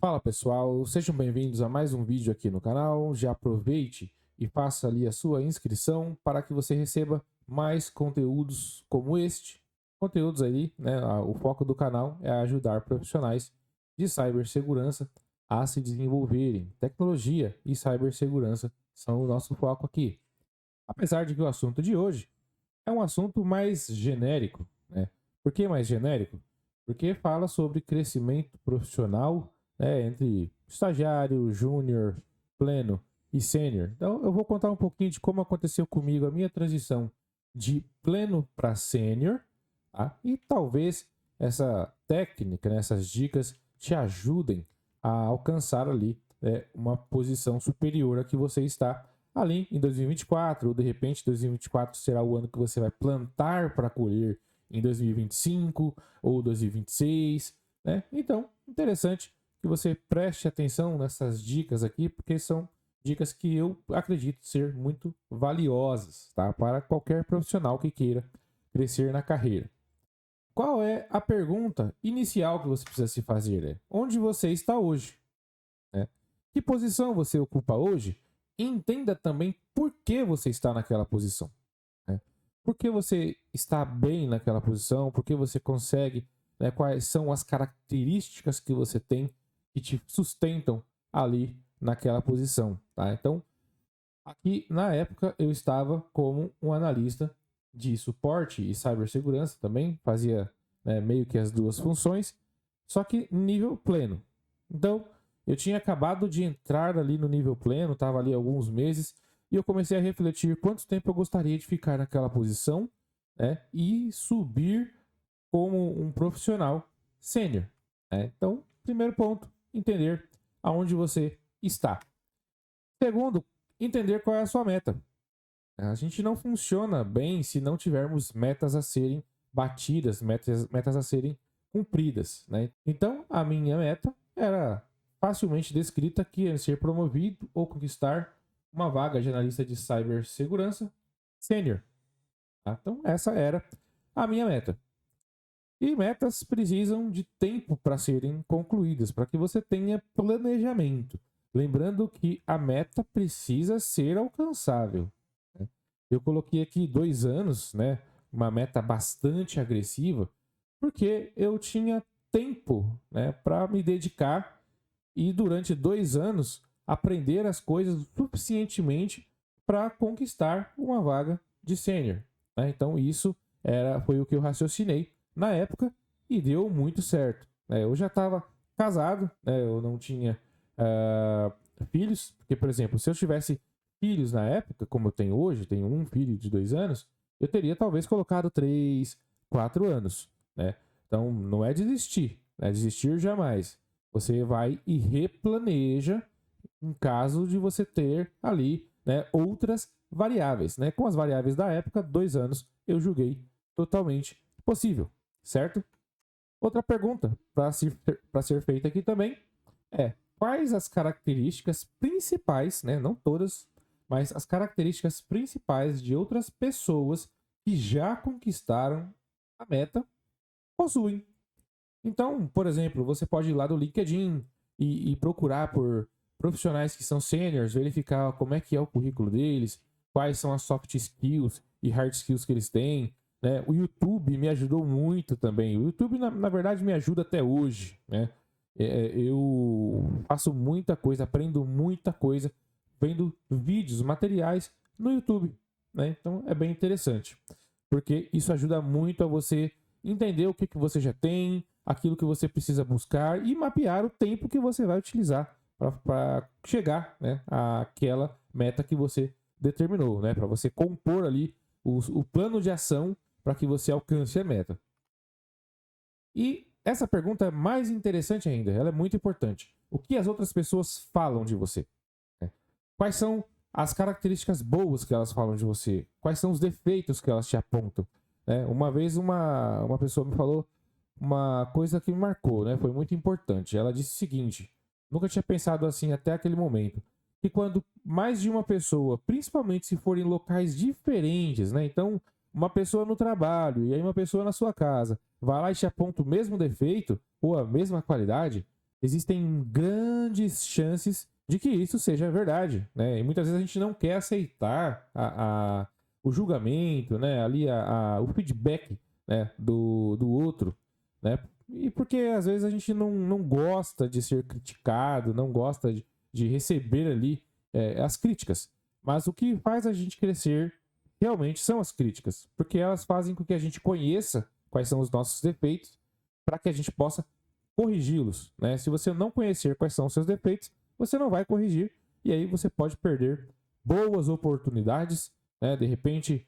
Fala pessoal, sejam bem-vindos a mais um vídeo aqui no canal. Já aproveite e faça ali a sua inscrição para que você receba mais conteúdos como este. Conteúdos aí, né? O foco do canal é ajudar profissionais de cibersegurança a se desenvolverem. Tecnologia e cibersegurança são o nosso foco aqui. Apesar de que o assunto de hoje é um assunto mais genérico, né? Por que mais genérico? Porque fala sobre crescimento profissional, né, entre estagiário, júnior, pleno e sênior. Então, eu vou contar um pouquinho de como aconteceu comigo a minha transição de pleno para sênior, tá? E talvez essa técnica, né, essas dicas te ajudem a alcançar ali uma posição superior a que você está ali em 2024, ou de repente 2024 será o ano que você vai plantar para colher em 2025 ou 2026, né? Então, interessante que você preste atenção nessas dicas aqui, porque são dicas que eu acredito ser muito valiosas, tá? Para qualquer profissional que queira crescer na carreira. Qual é a pergunta inicial que você precisa se fazer? Onde você está hoje? Né? Que posição você ocupa hoje? E entenda também por que você está naquela posição. Né? Por que você está bem naquela posição? Por que você consegue? Né? Quais são as características que você tem que te sustentam ali naquela posição? Tá? Então, aqui na época eu estava como um analista de suporte e cibersegurança também, fazia meio que as duas funções, só que nível pleno. Então, eu tinha acabado de entrar ali no nível pleno, estava ali alguns meses, e eu comecei a refletir quanto tempo eu gostaria de ficar naquela posição, né, e subir como um profissional sênior. Né? Então, primeiro ponto, entender aonde você está. Segundo, entender qual é a sua meta. A gente não funciona bem se não tivermos metas a serem batidas, metas a serem cumpridas. Né? Então, a minha meta era facilmente descrita que é ser promovido ou conquistar uma vaga de analista de cibersegurança sênior. Tá? Então, essa era a minha meta. E metas precisam de tempo para serem concluídas, para que você tenha planejamento. Lembrando que a meta precisa ser alcançável. Né? Eu coloquei aqui 2 anos, né? Uma meta bastante agressiva, porque eu tinha tempo, né, para me dedicar e durante 2 anos aprender as coisas suficientemente para conquistar uma vaga de sênior. Né? Então isso foi o que eu raciocinei na época e deu muito certo. Né? Eu já estava casado, né? Eu não tinha filhos, porque, por exemplo, se eu tivesse filhos na época, como eu tenho hoje, tenho um filho de 2 anos, eu teria talvez colocado 3, 4 anos. Né? Então não é desistir, né? Desistir jamais. Você vai e replaneja em caso de você ter ali, né, outras variáveis. Né? Com as variáveis da época, 2 anos eu julguei totalmente possível, certo? Outra pergunta para ser feita aqui também é: quais as características principais, né, não todas, mas as características principais de outras pessoas que já conquistaram a meta possuem? Então, por exemplo, você pode ir lá do LinkedIn e procurar por profissionais que são seniors, verificar como é que é o currículo deles, quais são as soft skills e hard skills que eles têm. Né? O YouTube me ajudou muito também. O YouTube, na verdade, me ajuda até hoje. Né? Eu faço muita coisa, aprendo muita coisa vendo vídeos, materiais no YouTube. Né? Então, é bem interessante, porque isso ajuda muito a você entender o que você já tem, aquilo que você precisa buscar e mapear o tempo que você vai utilizar para chegar, né, àquela meta que você determinou, né, para você compor ali o plano de ação para que você alcance a meta. E essa pergunta é mais interessante ainda, ela é muito importante. O que as outras pessoas falam de você? Né? Quais são as características boas que elas falam de você? Quais são os defeitos que elas te apontam? Né? Uma vez uma pessoa me falou uma coisa que me marcou, né? Foi muito importante. Ela disse o seguinte: nunca tinha pensado assim até aquele momento. Que quando mais de uma pessoa, principalmente se forem locais diferentes, né? Então, uma pessoa no trabalho e aí uma pessoa na sua casa, vai lá e te aponta o mesmo defeito ou a mesma qualidade, existem grandes chances de que isso seja verdade, né? E muitas vezes a gente não quer aceitar o julgamento, né? Ali o feedback, né? do outro, né? E porque às vezes a gente não gosta de ser criticado, não gosta de receber ali as críticas. Mas o que faz a gente crescer realmente são as críticas, porque elas fazem com que a gente conheça quais são os nossos defeitos para que a gente possa corrigi-los, né? Se você não conhecer quais são os seus defeitos, você não vai corrigir e aí você pode perder boas oportunidades, né? De repente,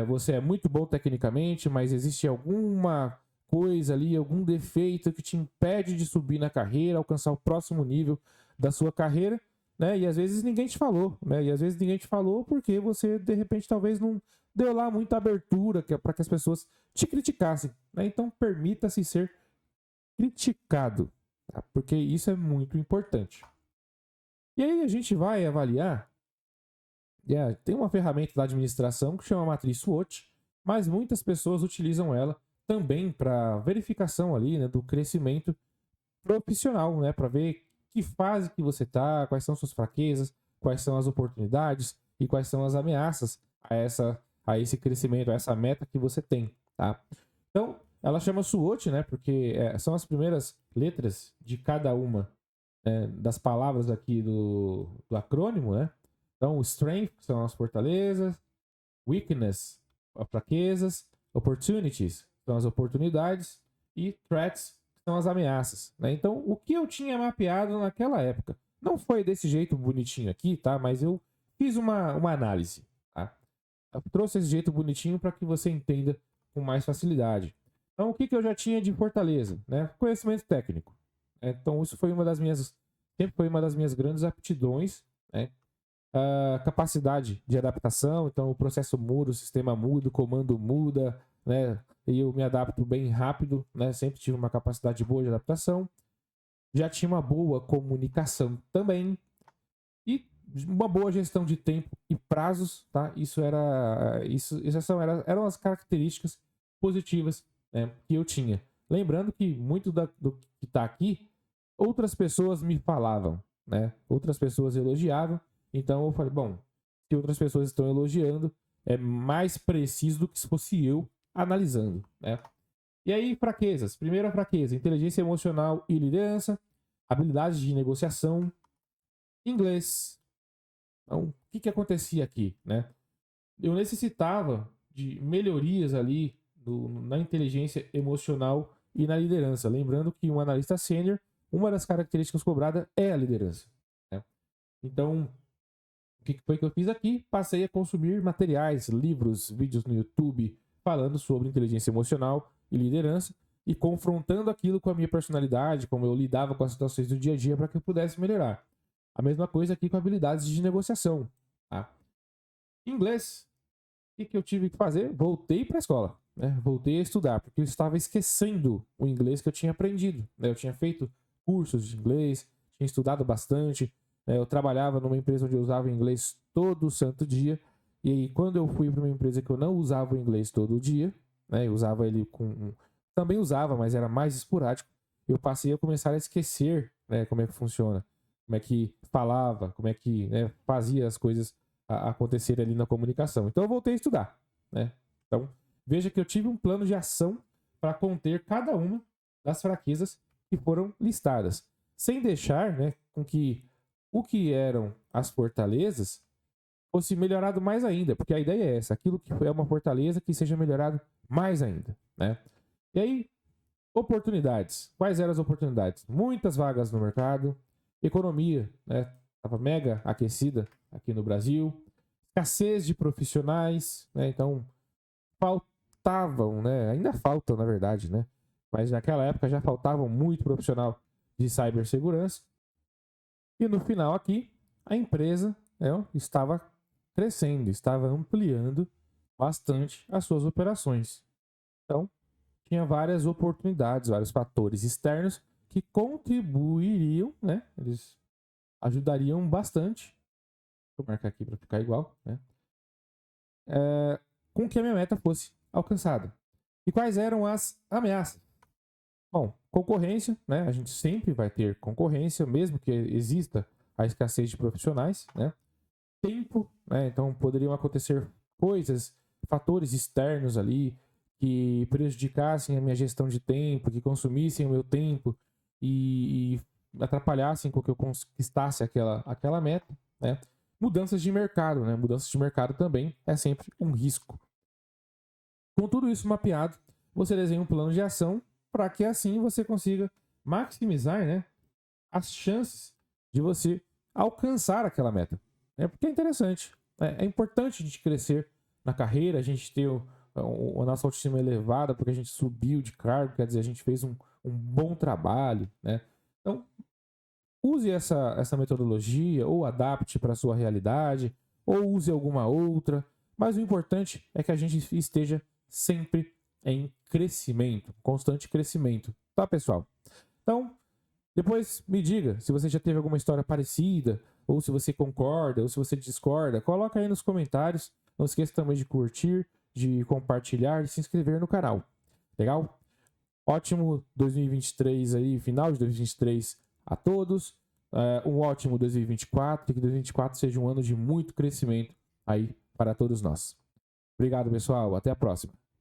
você é muito bom tecnicamente, mas existe alguma coisa ali, algum defeito que te impede de subir na carreira, alcançar o próximo nível da sua carreira, né? E às vezes ninguém te falou, né? E às vezes ninguém te falou porque você, de repente, talvez não deu lá muita abertura para que as pessoas te criticassem, né? Então, permita-se ser criticado, tá? Porque isso é muito importante. E aí a gente vai avaliar, tem uma ferramenta da administração que chama matriz SWOT, mas muitas pessoas utilizam ela também para verificação ali, né, do crescimento profissional, né, para ver que fase que você está, quais são suas fraquezas, quais são as oportunidades e quais são as ameaças a esse crescimento, a essa meta que você tem, tá? Então, ela chama SWOT, né, porque são as primeiras letras de cada uma das palavras aqui do acrônimo, né? Então, strength são as fortalezas, weakness, as fraquezas, opportunities são as oportunidades e threats são as ameaças, né? Então, o que eu tinha mapeado naquela época não foi desse jeito bonitinho aqui, tá? Mas eu fiz uma análise, tá? Eu trouxe esse jeito bonitinho para que você entenda com mais facilidade. Então, o que eu já tinha de fortaleza, né? Conhecimento técnico. Então, isso foi sempre foi uma das minhas grandes aptidões, né? A capacidade de adaptação, então o processo muda, o sistema muda, o comando muda, né? E eu me adapto bem rápido, né? Sempre tive uma capacidade boa de adaptação. Já tinha uma boa comunicação também e uma boa gestão de tempo e prazos, tá? Eram as características positivas, né, que eu tinha. Lembrando que muito do que está aqui, outras pessoas me falavam, né? Outras pessoas elogiavam. Então eu falei, bom, se outras pessoas estão elogiando, é mais preciso do que se fosse eu analisando, né? E aí, fraquezas. Primeira fraqueza, inteligência emocional e liderança, habilidades de negociação, inglês. Então, o que acontecia aqui, né? Eu necessitava de melhorias ali na inteligência emocional e na liderança. Lembrando que um analista sênior, uma das características cobradas é a liderança, né? Então, o que foi que eu fiz aqui? Passei a consumir materiais, livros, vídeos no YouTube falando sobre inteligência emocional e liderança e confrontando aquilo com a minha personalidade, como eu lidava com as situações do dia a dia para que eu pudesse melhorar. A mesma coisa aqui com habilidades de negociação, tá? Inglês, o que eu tive que fazer? Voltei para a escola, né? Voltei a estudar, porque eu estava esquecendo o inglês que eu tinha aprendido, né? Eu tinha feito cursos de inglês, tinha estudado bastante, né? Eu trabalhava numa empresa onde eu usava o inglês todo santo dia, e aí quando eu fui para uma empresa que eu não usava o inglês todo dia, né? Eu usava ele também usava, mas era mais esporádico, eu passei a começar a esquecer, né, como é que funciona, como é que falava, como é que, né, fazia as coisas acontecer ali na comunicação. Então eu voltei a estudar, né? Então veja que eu tive um plano de ação para conter cada uma das fraquezas que foram listadas, sem deixar, né, com que o que eram as fortalezas fosse melhorado mais ainda, porque a ideia é essa, aquilo que é uma fortaleza que seja melhorado mais ainda, né? E aí, oportunidades. Quais eram as oportunidades? Muitas vagas no mercado, economia, né? Estava mega aquecida aqui no Brasil, escassez de profissionais, né? Então faltavam, né? Ainda faltam, na verdade, né? Mas naquela época já faltavam muito profissional de cibersegurança. E no final aqui, a empresa, né, estava crescendo, estava ampliando bastante as suas operações. Então, tinha várias oportunidades, vários fatores externos que contribuiriam, né? Eles ajudariam bastante. Vou marcar aqui para ficar igual, né? Com que a minha meta fosse alcançada. E quais eram as ameaças? Bom, concorrência, né? A gente sempre vai ter concorrência, mesmo que exista a escassez de profissionais, né? Tempo, né? Então poderiam acontecer coisas, fatores externos ali que prejudicassem a minha gestão de tempo, que consumissem o meu tempo e atrapalhassem com que eu conquistasse aquela meta, né? Mudanças de mercado, né? Mudanças de mercado também é sempre um risco. Com tudo isso mapeado, você desenha um plano de ação para que assim você consiga maximizar, né, as chances de você alcançar aquela meta. Porque é interessante. É importante a gente crescer na carreira, a gente ter a nossa autoestima elevada, porque a gente subiu de cargo, quer dizer, a gente fez um bom trabalho. Né? Então, use essa metodologia, ou adapte para a sua realidade, ou use alguma outra. Mas o importante é que a gente esteja sempre em crescimento, constante crescimento. Tá, pessoal? Então, depois me diga se você já teve alguma história parecida, ou se você concorda, ou se você discorda. Coloca aí nos comentários. Não esqueça também de curtir, de compartilhar e se inscrever no canal. Legal? Ótimo 2023 aí, final de 2023 a todos. Um ótimo 2024 e que 2024 seja um ano de muito crescimento aí para todos nós. Obrigado, pessoal. Até a próxima.